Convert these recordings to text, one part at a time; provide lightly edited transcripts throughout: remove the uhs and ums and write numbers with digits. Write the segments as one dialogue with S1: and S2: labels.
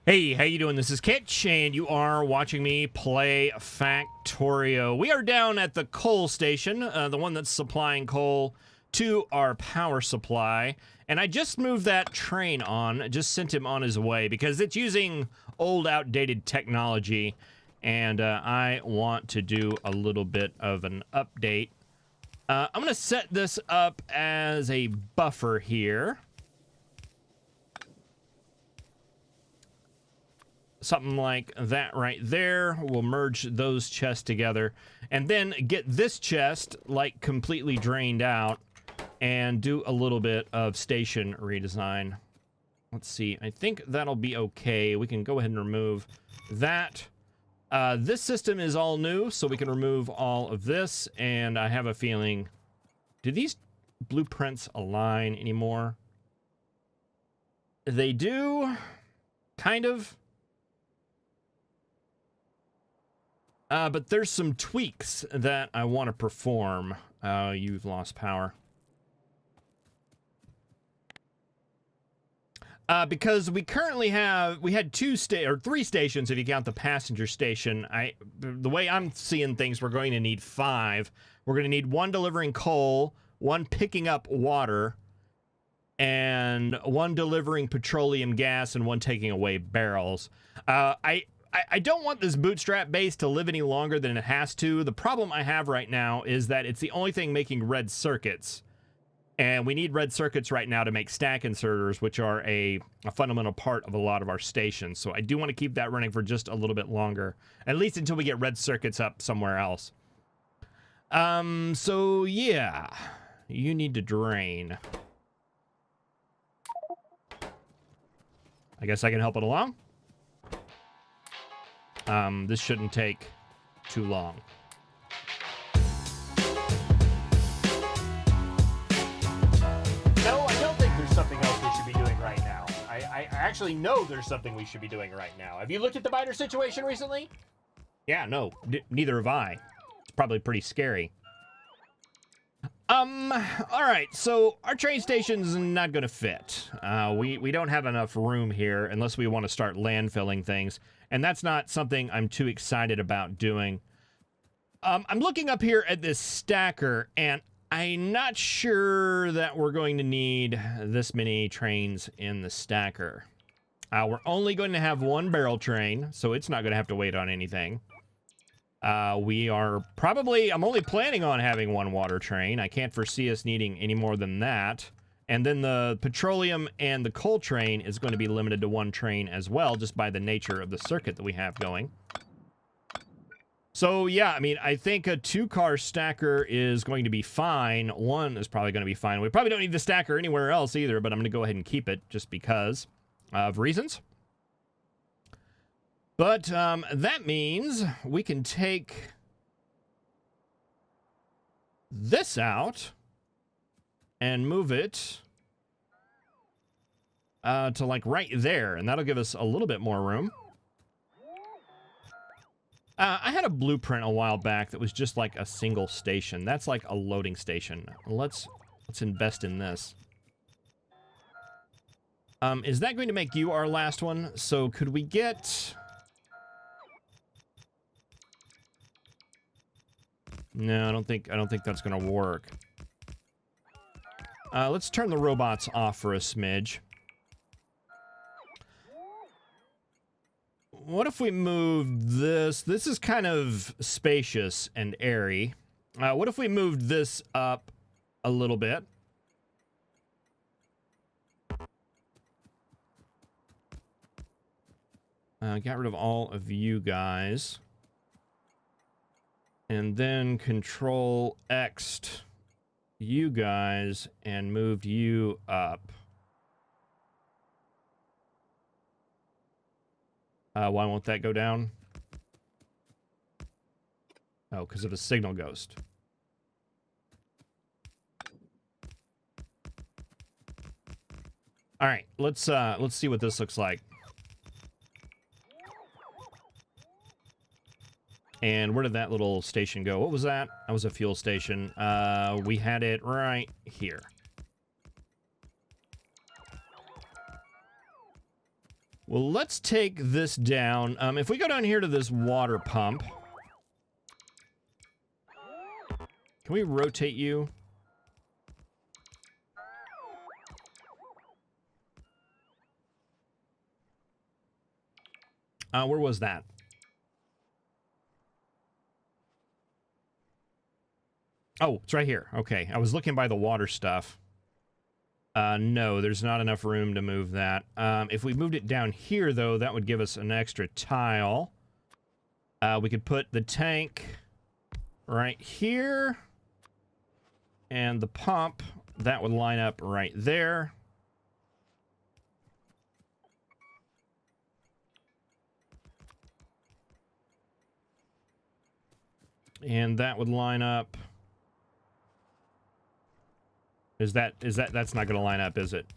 S1: Hey, how you doing? This is Kitch, and you are watching me play Factorio. We are down at the coal station, the one that's supplying coal to our power supply. And I just moved that train on, just sent him on his way, because it's using old, outdated technology. And I want to do a little bit of an update. I'm going to set this up as a buffer here. Something like that right there. We'll merge those chests together and then get this chest like completely drained out and do a little bit of station redesign. Let's see. I think that'll be okay. We can go ahead and remove that. This system is all new, so we can remove all of this. And I have a feeling, do these blueprints align anymore? They do, kind of. But there's some tweaks that I want to perform. You've lost power. Because we currently had three stations if you count the passenger station. The way I'm seeing things, we're going to need 5. We're going to need 1 delivering coal, 1 picking up water, and 1 delivering petroleum gas, and 1 taking away barrels. I don't want this bootstrap base to live any longer than it has to. The problem I have right now is that it's the only thing making red circuits. And we need red circuits right now to make stack inserters, which are a fundamental part of a lot of our stations. So I do want to keep that running for just a little bit longer, at least until we get red circuits up somewhere else. So yeah, you need to drain. I guess I can help it along. This shouldn't take too long. No, I don't think there's something else we should be doing right now. I actually know there's something we should be doing right now. Have you looked at the biter situation recently? Yeah, no, neither have I. It's probably pretty scary. All right, so our train station's not gonna fit. We don't have enough room here unless we want to start landfilling things. And that's not something I'm too excited about doing. I'm looking up here at this stacker, and I'm not sure that we're going to need this many trains in the stacker. We're only going to have 1 barrel train, so it's not going to have to wait on anything. I'm only planning on having 1 water train. I can't foresee us needing any more than that. And then the petroleum and the coal train is going to be limited to 1 train as well, just by the nature of the circuit that we have going. So yeah, I mean, I think a 2-car stacker is going to be fine. 1 is probably going to be fine. We probably don't need the stacker anywhere else either, but I'm going to go ahead and keep it just because of reasons. But that means we can take this out and move it to like right there, and that'll give us a little bit more room. I had a blueprint a while back that was just like a single station. That's like a loading station. Let's invest in this. Is that going to make you our last one? So could we get... No, I don't think that's gonna work. Let's turn the robots off for a smidge. What if we moved this? This is kind of spacious and airy. What if we moved this up a little bit? Got rid of all of you guys. And then Control X'd you guys and moved you up. Why won't that go down? Oh, because of a signal ghost. All right, let's see what this looks like. And where did that little station go? What was that? That was a fuel station. We had it right here. Well, let's take this down. If we go down here to this water pump, can we rotate you? Where was that? Oh, it's right here. Okay, I was looking by the water stuff. No, there's not enough room to move that. If we moved it down here, though, that would give us an extra tile. We could put the tank right here. And the pump, that would line up right there. And that would line up. That's not going to line up, is it?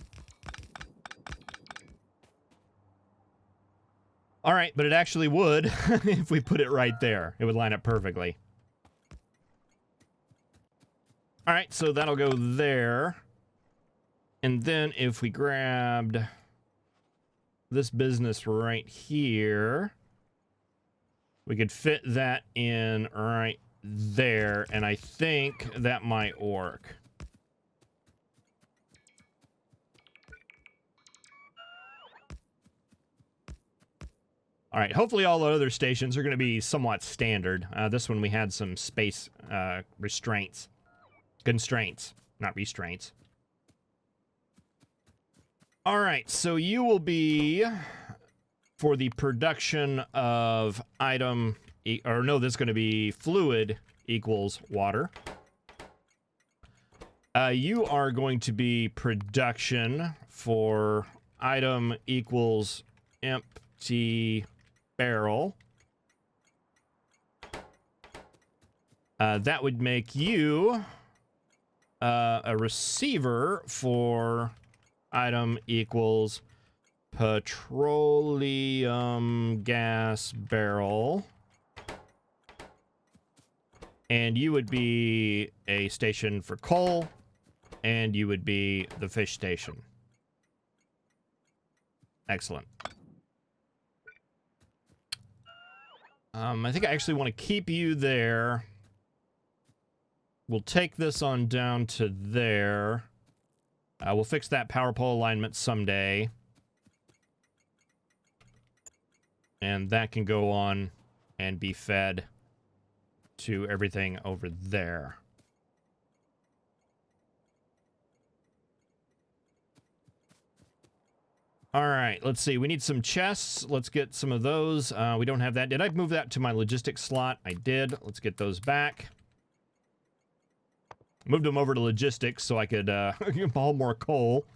S1: All right, but it actually would if we put it right there. It would line up perfectly. All right, so that'll go there. And then if we grabbed this business right here, we could fit that in right there, and I think that might work. All right, hopefully all the other stations are going to be somewhat standard. This one we had some space constraints, not restraints. All right, so you will be for the production of item, or no, this is going to be fluid equals water. You are going to be production for item equals empty barrel. That would make you a receiver for item equals petroleum gas barrel. And you would be a station for coal, and you would be the fish station. Excellent. I think I actually want to keep you there. We'll take this on down to there. We'll fix that power pole alignment someday. And that can go on and be fed to everything over there. All right, let's see. We need some chests. Let's get some of those. We don't have that. Did I move that to my logistics slot? I did. Let's get those back. Moved them over to logistics so I could haul more coal.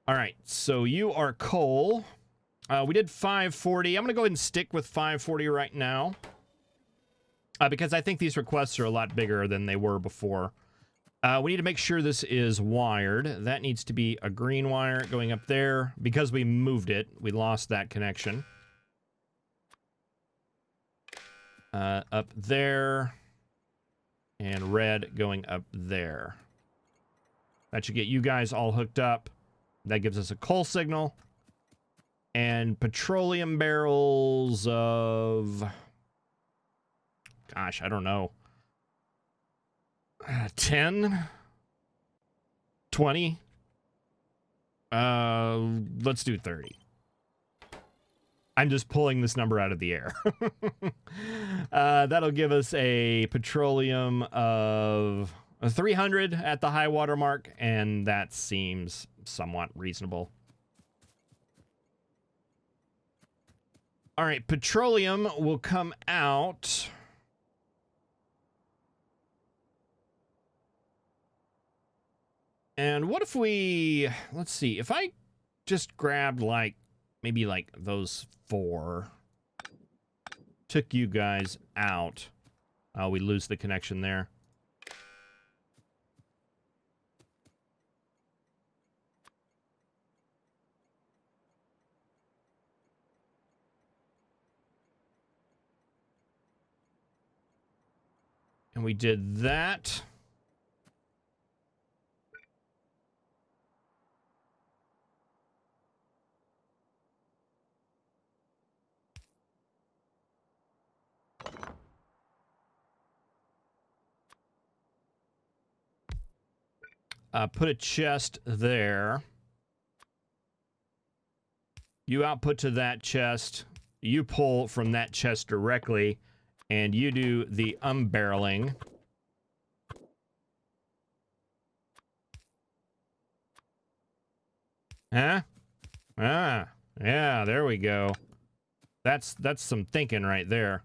S1: All right, so you are coal. We did 540. I'm going to go ahead and stick with 540 right now. Because I think these requests are a lot bigger than they were before. We need to make sure this is wired. That needs to be a green wire going up there. Because we moved it, we lost that connection. Up there. And red going up there. That should get you guys all hooked up. That gives us a coal signal. And petroleum barrels of... Gosh, I don't know. 10? 20? Let's do 30. I'm just pulling this number out of the air. That'll give us a petroleum of 300 at the high water mark, and that seems somewhat reasonable. All right, petroleum will come out. And what if we, let's see, if I just grabbed like, maybe like those 4, took you guys out. Oh, we lose the connection there. And we did that. Put a chest there. You output to that chest. You pull from that chest directly, and you do the unbarreling. Huh? Ah, yeah, there we go. That's some thinking right there.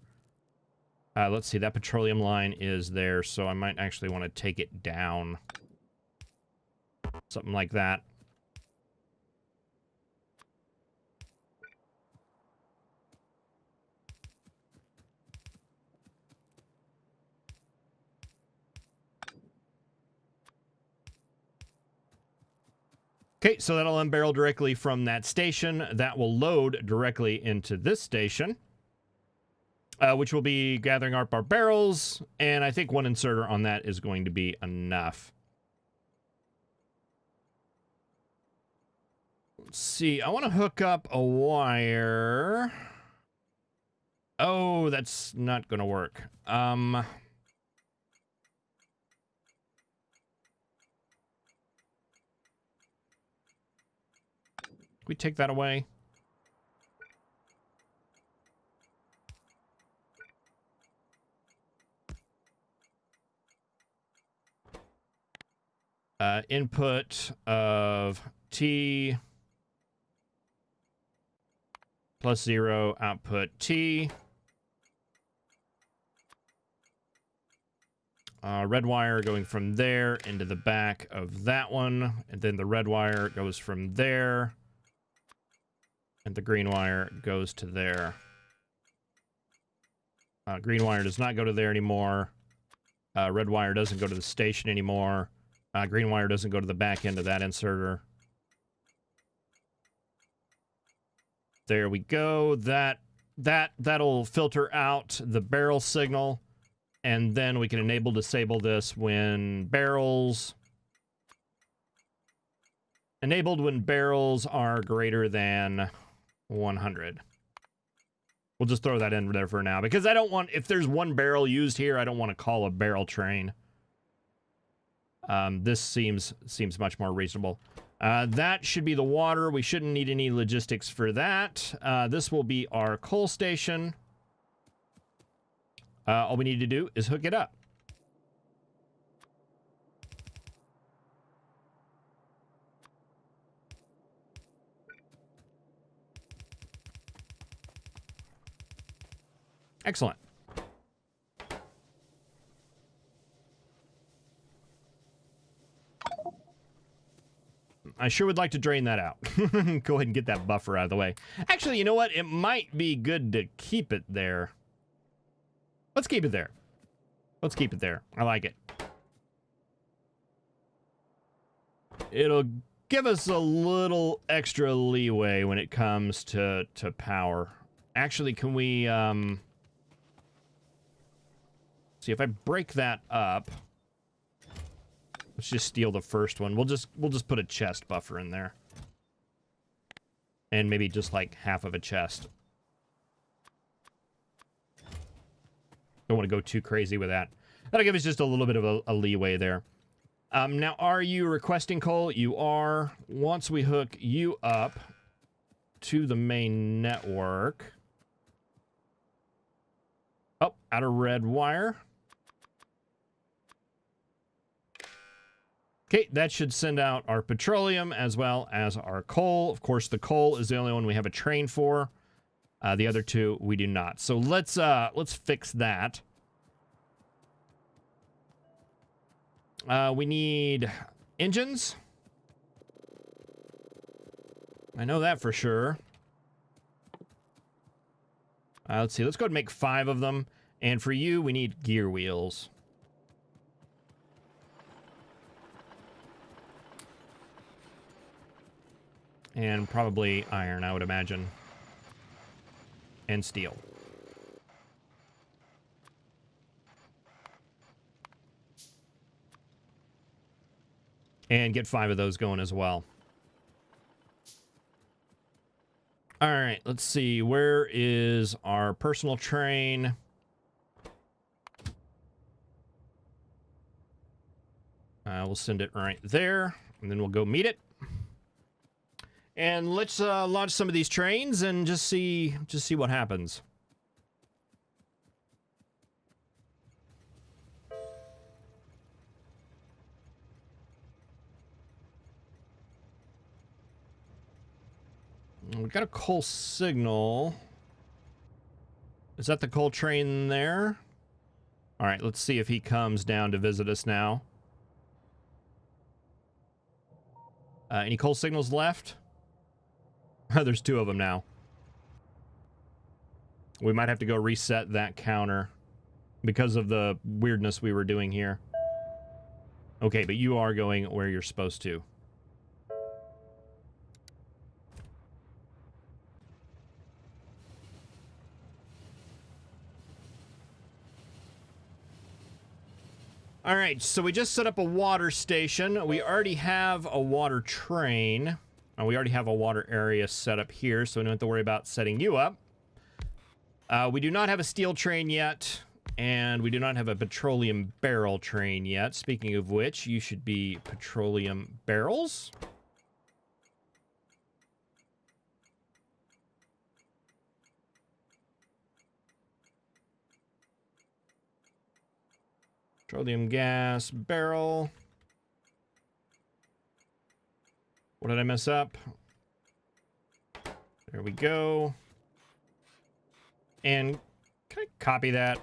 S1: Let's see, that petroleum line is there, so I might actually want to take it down. Something like that. Okay, so that'll unbarrel directly from that station. That will load directly into this station, which will be gathering up our barrels, and I think one inserter on that is going to be enough. Let's see, I want to hook up a wire. Oh, that's not going to work. We take that away. Input of T plus 0, output T. Red wire going from there into the back of that one, and then the red wire goes from there, and the green wire goes to there. Green wire does not go to there anymore. Red wire doesn't go to the station anymore. Green wire doesn't go to the back end of that inserter. There we go. That'll filter out the barrel signal, and then we can enable disable this when barrels enabled when barrels are greater than 100. We'll just throw that in there for now, because I don't want, if there's one barrel used here, I don't want to call a barrel train. This seems much more reasonable. That should be the water. We shouldn't need any logistics for that. This will be our coal station. All we need to do is hook it up. Excellent. I sure would like to drain that out. Go ahead and get that buffer out of the way. Actually, you know what? It might be good to keep it there. Let's keep it there. Let's keep it there. I like it. It'll give us a little extra leeway when it comes to power. Actually, can we see if I break that up? Let's just steal the first one. We'll just put a chest buffer in there. And maybe just like half of a chest. Don't want to go too crazy with that. That'll give us just a little bit of a leeway there. Now, are you requesting coal? You are. Once we hook you up to the main network. Oh, out of red wire. Okay, that should send out our petroleum as well as our coal. Of course, the coal is the only one we have a train for. The other two we do not. So let's fix that. We need engines. I know that for sure. Let's see. Let's go ahead and make 5 of them. And for you, we need gear wheels. And probably iron, I would imagine. And steel. And get 5 of those going as well. All right, let's see. Where is our personal train? We'll send it right there, and then we'll go meet it. And let's launch some of these trains and just see what happens. We got a coal signal. Is that the coal train there? All right, let's see if he comes down to visit us now. Any coal signals left? There's 2 of them now. We might have to go reset that counter because of the weirdness we were doing here. Okay, but you are going where you're supposed to. All right, so we just set up a water station. We already have a water train. We already have a water area set up here, so we don't have to worry about setting you up. We do not have a steel train yet, and we do not have a petroleum barrel train yet. Speaking of which, you should be petroleum barrels. Petroleum gas barrel. What did I mess up? There we go. And can I copy that?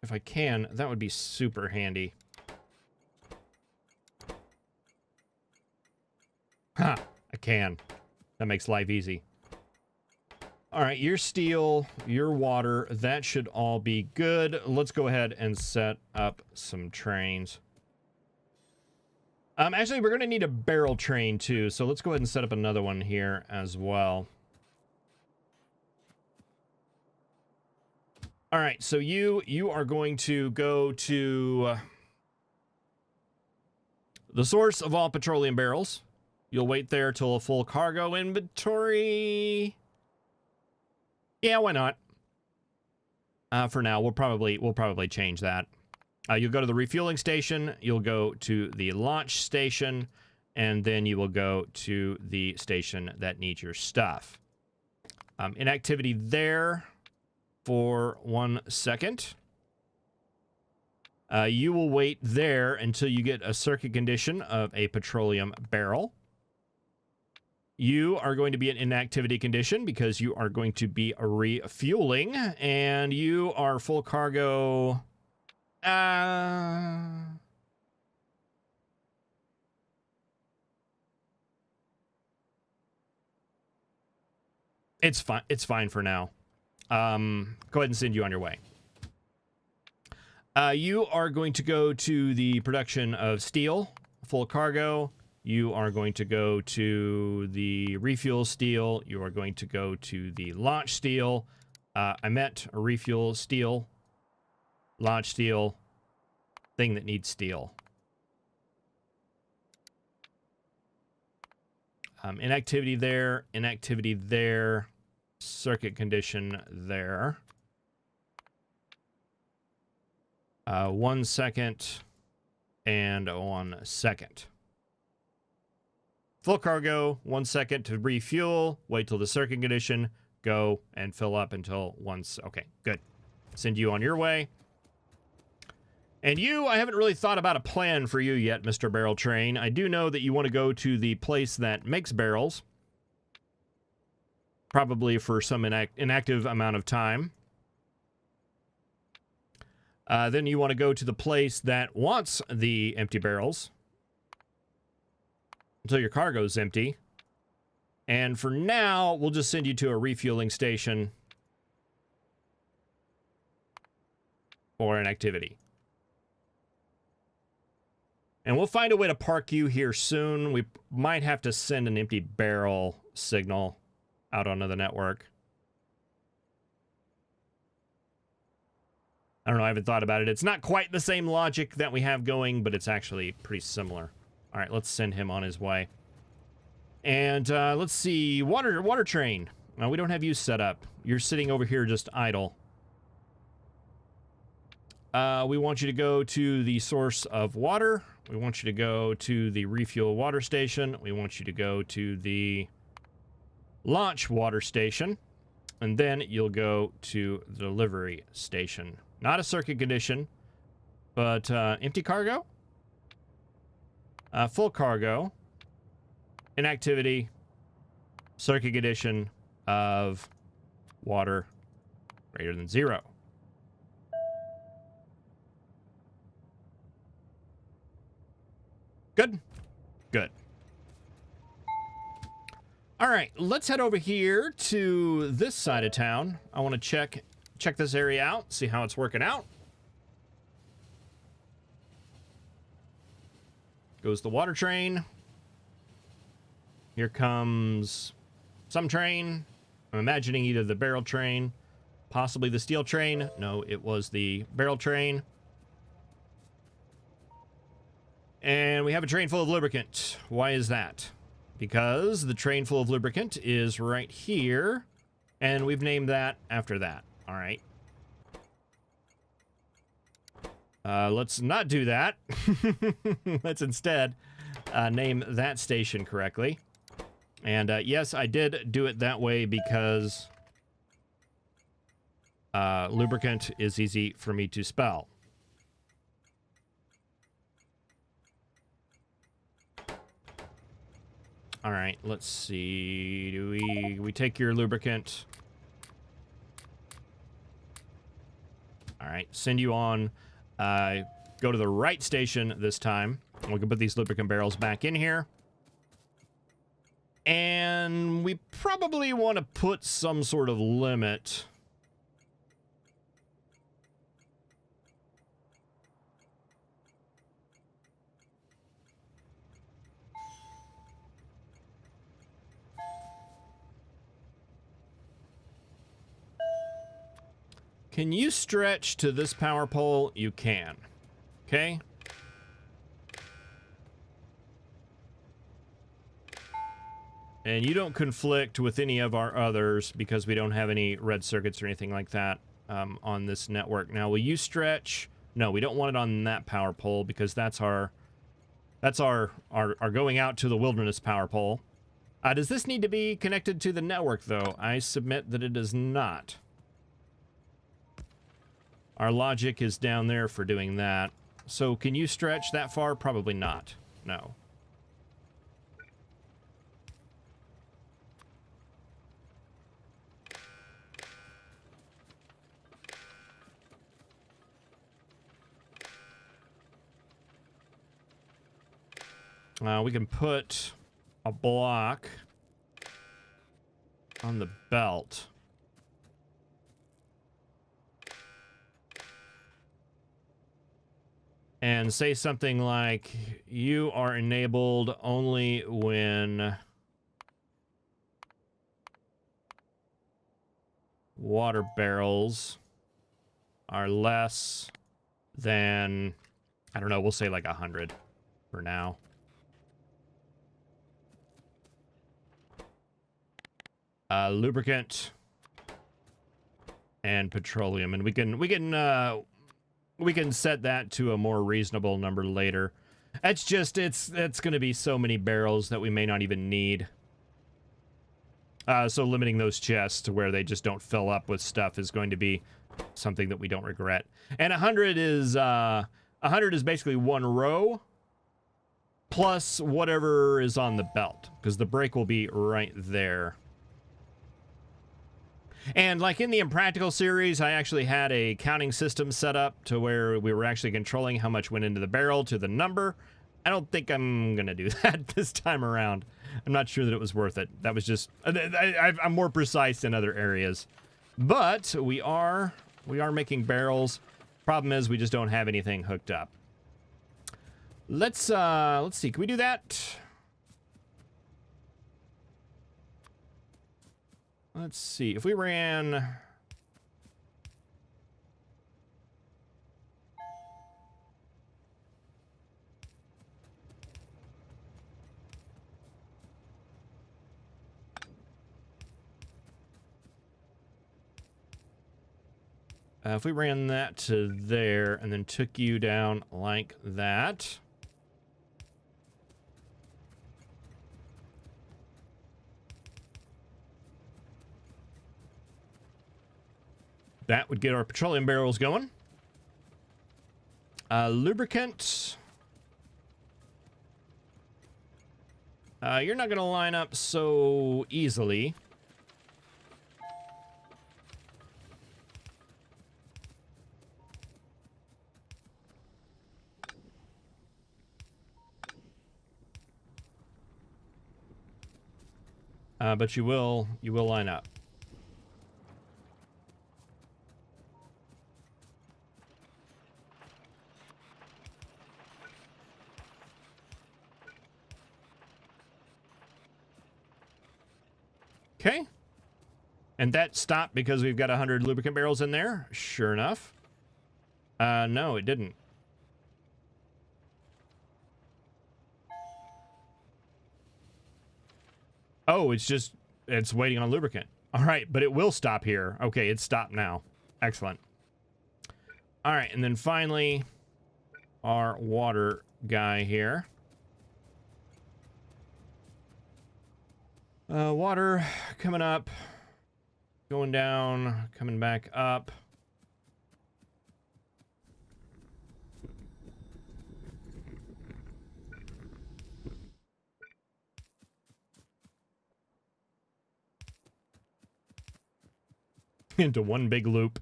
S1: If I can, that would be super handy. Ha! I can. That makes life easy. All right, your steel, your water, that should all be good. Let's go ahead and set up some trains. Actually, we're going to need a barrel train too, so let's go ahead and set up another one here as well. All right, so you are going to go to the source of all petroleum barrels. You'll wait there till a full cargo inventory. Yeah, why not? For now, we'll probably change that. You'll go to the refueling station, you'll go to the launch station, and then you will go to the station that needs your stuff. Inactivity there for 1 second. You will wait there until you get a circuit condition of a petroleum barrel. You are going to be in inactivity condition because you are going to be refueling, and you are full cargo. It's fine. It's fine for now. Go ahead and send you on your way. You are going to go to the production of steel, full cargo. You are going to go to the refuel steel. You are going to go to the launch steel. I meant a refuel steel, launch steel, thing that needs steel. Inactivity there, circuit condition there. 1 second and 1 second. Full cargo, 1 second to refuel, wait till the circuit condition, go and fill up until once. Okay, good. Send you on your way. And you, I haven't really thought about a plan for you yet, Mr. Barrel Train. I do know that you want to go to the place that makes barrels. Probably for some inactive amount of time. Then you want to go to the place that wants the empty barrels. Until your cargo's empty. And for now, we'll just send you to a refueling station. Or an activity. And we'll find a way to park you here soon. We might have to send an empty barrel signal out onto the network. I don't know, I haven't thought about it. It's not quite the same logic that we have going, but it's actually pretty similar. All right, let's send him on his way. And let's see, water train. We don't have you set up. You're sitting over here just idle. We want you to go to the source of water. We want you to go to the refuel water station. We want you to go to the launch water station. And then you'll go to the delivery station. Not a circuit condition, but empty cargo, full cargo, inactivity, circuit condition of water greater than 0. Good? Good. All right, let's head over here to this side of town. I want to check this area out, see how it's working out. Goes the water train. Here comes some train. I'm imagining either the barrel train, possibly the steel train. No, it was the barrel train. And we have a train full of lubricant. Why is that? Because the train full of lubricant is right here, and we've named that after that. All right. Let's not do that. Let's instead name that station correctly. And yes, I did do it that way because lubricant is easy for me to spell. All right, let's see. Do we take your lubricant? All right, send you on. Go to the right station this time. We can put these lubricant barrels back in here. And we probably want to put some sort of limit. Can you stretch to this power pole? You can. Okay. And you don't conflict with any of our others because we don't have any red circuits or anything like that on this network. Now, will you stretch? No, we don't want it on that power pole because that's our going out to the wilderness power pole. Does this need to be connected to the network, though? I submit that it does not. Our logic is down there for doing that. So can you stretch that far? Probably not. No. We can put a block on the belt. And say something like, you are enabled only when water barrels are less than, I don't know, we'll say like 100 for now. Lubricant and petroleum, and we can set that to a more reasonable number later. It's just it's going to be so many barrels that we may not even need. So limiting those chests to where they just don't fill up with stuff is going to be something that we don't regret. And 100 is basically one row plus whatever is on the belt, because the brake will be right there. And like in the Impractical series, I actually had a counting system set up to where we were actually controlling how much went into the barrel to the number. I don't think I'm going to do that this time around. I'm not sure that it was worth it. That was just, I'm more precise in other areas. But we are making barrels. Problem is we just don't have anything hooked up. Let's see. Can we do that? Let's see, if we ran... If we ran that to there and then took you down like that. That would get our petroleum barrels going. Lubricant. You're not going to line up so easily. But you will line up. Okay. And that stopped because we've got 100 lubricant barrels in there. Sure enough. No, it didn't. Oh, it's waiting on lubricant. All right, but it will stop here. Okay, it's stopped now. Excellent. All right, and then finally, our water guy here. Water coming up, going down, coming back up. Into one big loop.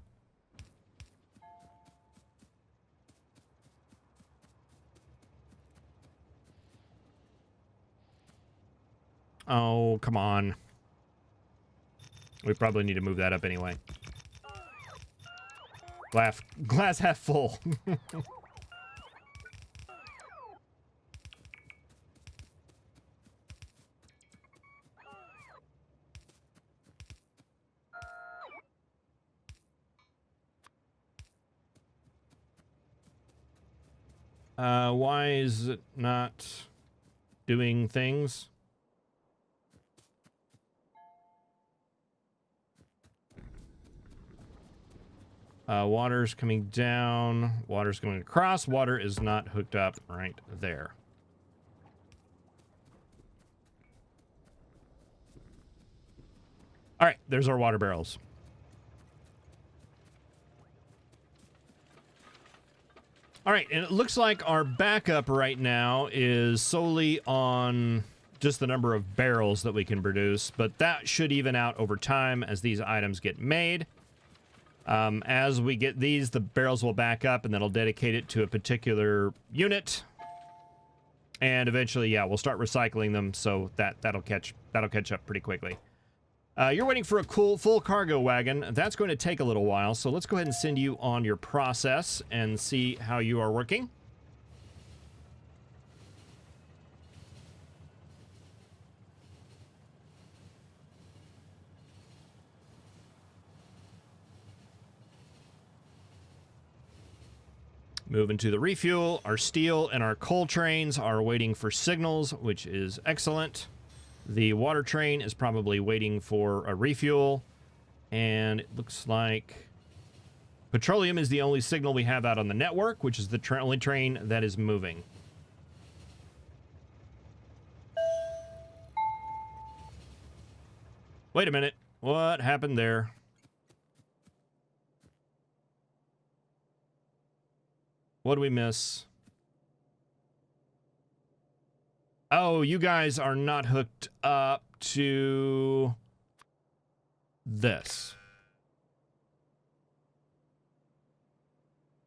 S1: Oh, come on. We probably need to move that up anyway. Glass half full. Why is it not doing things? Water's coming down. Water's going across. Water is not hooked up right there. All right, there's our water barrels. All right, and it looks like our backup right now is solely on just the number of barrels that we can produce, but that should even out over time as these items get made. As we get these, the barrels will back up, and then I'll dedicate it to a particular unit. And eventually, yeah, we'll start recycling them, so that'll catch up pretty quickly. You're waiting for a cool full cargo wagon. That's going to take a little while, so let's go ahead and send you on your process and see how you are working. Moving to the refuel. Our steel and our coal trains are waiting for signals, which is excellent. The water train is probably waiting for a refuel. And it looks like petroleum is the only signal we have out on the network, which is the only train that is moving. Wait a minute. What happened there? What do we miss? Oh, you guys are not hooked up to this.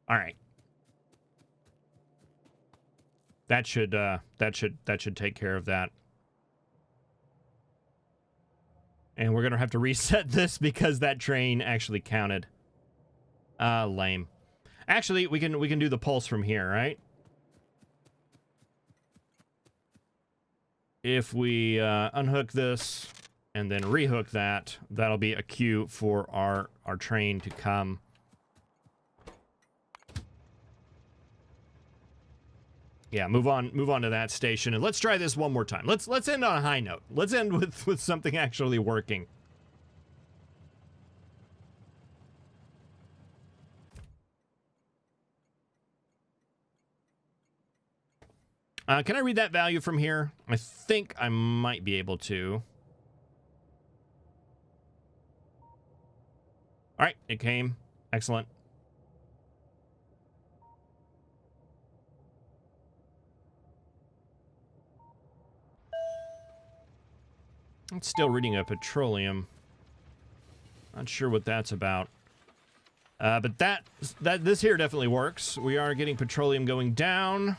S1: All right. That should take care of that. And we're gonna have to reset this because that train actually counted. Lame. Actually, we can do the pulse from here, right? If we unhook this and then rehook that, that'll be a cue for our train to come. Yeah, move on to that station, and let's try this one more time. Let's end on a high note. Let's end with something actually working. Can I read that value from here? I think I might be able to. All right, it came. Excellent. It's still reading a petroleum. Not sure what that's about. But this here definitely works. We are getting petroleum going down.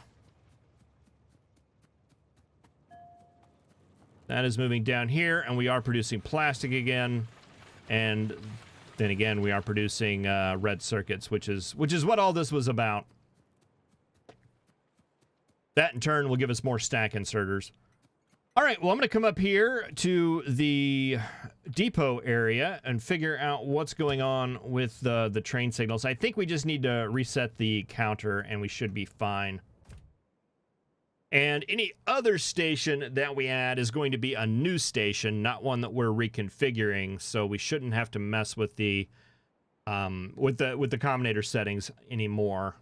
S1: That is moving down here, and we are producing plastic again. And then again, we are producing red circuits, which is what all this was about. That in turn will give us more stack inserters. All right, well, I'm going to come up here to the depot area and figure out what's going on with the train signals. I think we just need to reset the counter, and we should be fine. And any other station that we add is going to be a new station, not one that we're reconfiguring. So we shouldn't have to mess with the combinator settings anymore,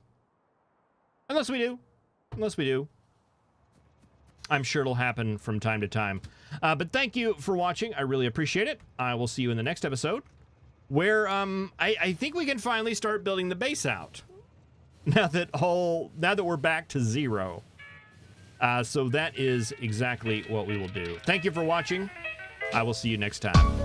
S1: unless we do. I'm sure it'll happen from time to time. But thank you for watching. I really appreciate it. I will see you in the next episode, where I think we can finally start building the base out. Now that we're back to 0. So that is exactly what we will do. Thank you for watching. I will see you next time.